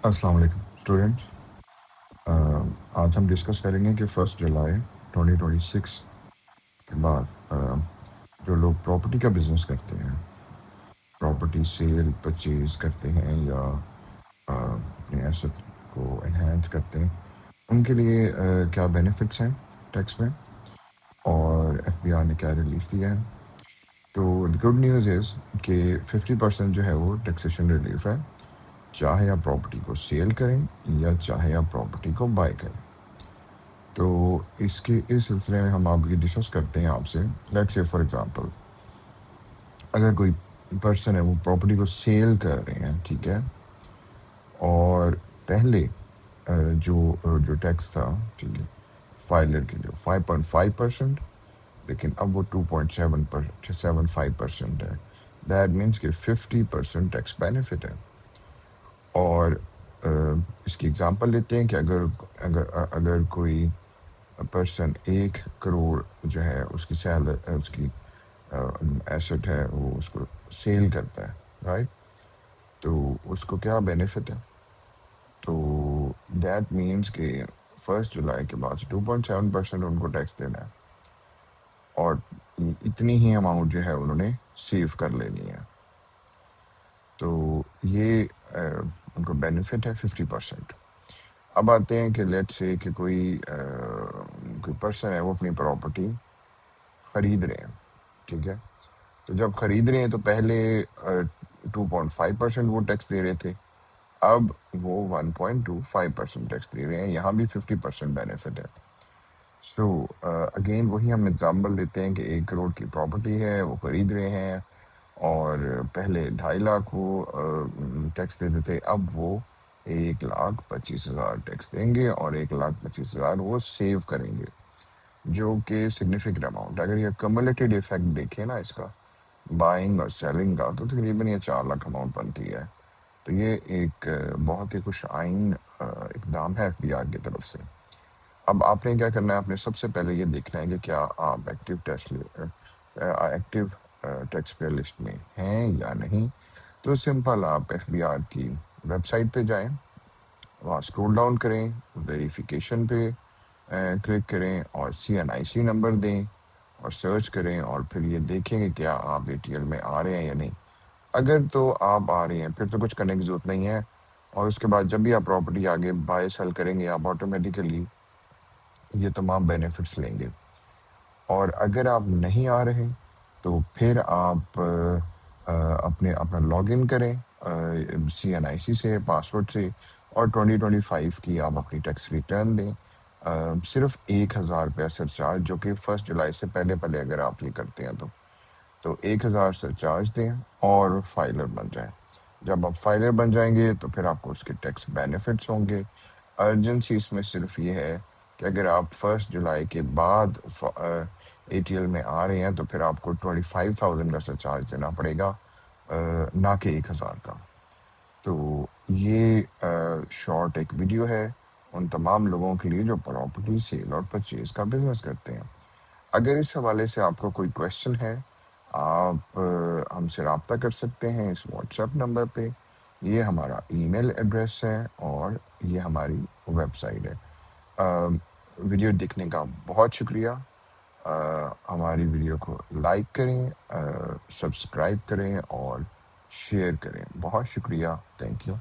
السلام علیکم اسٹوڈنٹس. آج ہم ڈسکس کریں گے کہ 1 جولائی 2026 کے بعد جو لوگ پراپرٹی کا بزنس کرتے ہیں، پراپرٹی سیل پرچیز کرتے ہیں یا اپنے ایسٹ کو انہینس کرتے ہیں، ان کے لیے کیا بینیفٹس ہیں ٹیکس میں، اور ایف بی آر نے کیا ریلیف دیا ہے. تو گڈ نیوز از کہ 50% جو ہے وہ ٹیکسیشن ریلیف ہے، چاہے آپ پراپرٹی کو سیل کریں یا چاہے آپ پراپرٹی کو بائی کریں. تو اس سلسلے میں ہم آپ یہ ڈسکس کرتے ہیں آپ سے. لیٹس سے فار ایگزامپل اگر کوئی پرسن ہے وہ پراپرٹی کو سیل کر رہے ہیں، ٹھیک ہے، اور پہلے جو ٹیکس تھا، ٹھیک ہے، فائلر کے لیے 5.5%، لیکن اب وہ 2.75% ہے. دیٹ مینس کہ 50% ٹیکس بینیفٹ ہے. اور اس کی ایگزامپل لیتے ہیں کہ اگر کوئی پرسن 1 کروڑ جو ہے اس کی ایسٹ ہے، وہ اس کو سیل کرتا ہے، رائٹ، تو اس کو کیا بینیفٹ ہے. تو دیٹ مینس کہ 1 جولائی کے بعد 2.7% ان کو ٹیکس دینا ہے، اور اتنی ہی اماؤنٹ جو ہے انہوں نے سیو کر لینی ہے. تو یہ ان کو بینیفٹ ہے 50%. اب آتے ہیں کہ لیٹ سے کہ کوئی پرسن ہے وہ اپنی پراپرٹی خرید رہے ہیں، ٹھیک ہے. تو جب خرید رہے ہیں تو پہلے 2.5% وہ ٹیکس دے رہے تھے، اب وہ 1.25% ٹیکس دے رہے ہیں. یہاں بھی 50% بینیفٹ ہے. سو اگین وہی ہم ایگزامپل لیتے ہیں کہ 1 کروڑ کی پراپرٹی ہے، وہ خرید رہے ہیں، اور پہلے 2.5 لاکھ وہ ٹیکس دیتے تھے، اب وہ 1,25,000 ٹیکس دیں گے، اور 1,25,000 وہ سیو کریں گے، جو کہ سگنیفیکنٹ اماؤنٹ. اگر یہ کمولیٹیڈ افیکٹ دیکھیں نا اس کا، بائنگ اور سیلنگ کا، تو تقریباً یہ 4 لاکھ اماؤنٹ بنتی ہے. تو یہ ایک بہت ہی خوش آئین اقدام ہے ایف بی آر کی طرف سے. اب آپ نے کیا کرنا ہے، آپ نے سب سے پہلے یہ دیکھنا ہے کہ کیا آپ ایکٹیو ٹیکس پیئر لسٹ میں ہیں یا نہیں. تو سمپل آپ ایف بی آر کی ویب سائٹ پہ جائیں، وہاں اسکرول ڈاؤن کریں، ویریفیکیشن پہ کلک کریں، اور CNIC نمبر دیں اور سرچ کریں، اور پھر یہ دیکھیں کہ کیا آپ ATL میں آ رہے ہیں یا نہیں. اگر تو آپ آ رہے ہیں پھر تو کچھ کرنے کی ضرورت نہیں ہے، اور اس کے بعد جب بھی آپ پراپرٹی آگے بائی سیل کریں گے آپ آٹومیٹیکلی یہ تمام بینیفٹس لیں گے. اور اگر آپ نہیں آ رہے تو پھر آپ اپنا لاگ ان کریں CNIC سے، پاسورڈ سے، اور 2025 کی آپ اپنی ٹیکس ریٹرن دیں. صرف 1,000 روپیہ سرچارج، جو کہ 1 جولائی سے پہلے اگر آپ یہ کرتے ہیں تو 1,000 سرچارج دیں اور فائلر بن جائیں. جب آپ فائلر بن جائیں گے تو پھر آپ کو اس کے ٹیکس بینیفٹس ہوں گے. ارجنسی اس میں صرف یہ ہے کہ اگر آپ 1 جولائی کے بعد ATL میں آ رہے ہیں تو پھر آپ کو 25,000 کا سرچارج دینا پڑے گا، نہ کہ 1,000 کا. تو یہ شارٹ ایک ویڈیو ہے ان تمام لوگوں کے لیے جو پراپرٹی سیل اور پرچیز کا بزنس کرتے ہیں. اگر اس حوالے سے آپ کو کوئی کویشچن ہے، آپ ہم سے رابطہ کر سکتے ہیں اس واٹس ایپ نمبر پہ. یہ ہمارا ای میل ایڈریس ہے اور یہ ہماری ویب سائٹ ہے. ویڈیو دیکھنے کا بہت شکریہ. ہماری ویڈیو کو لائک کریں، سبسکرائب کریں اور شیئر کریں. بہت شکریہ. Thank you.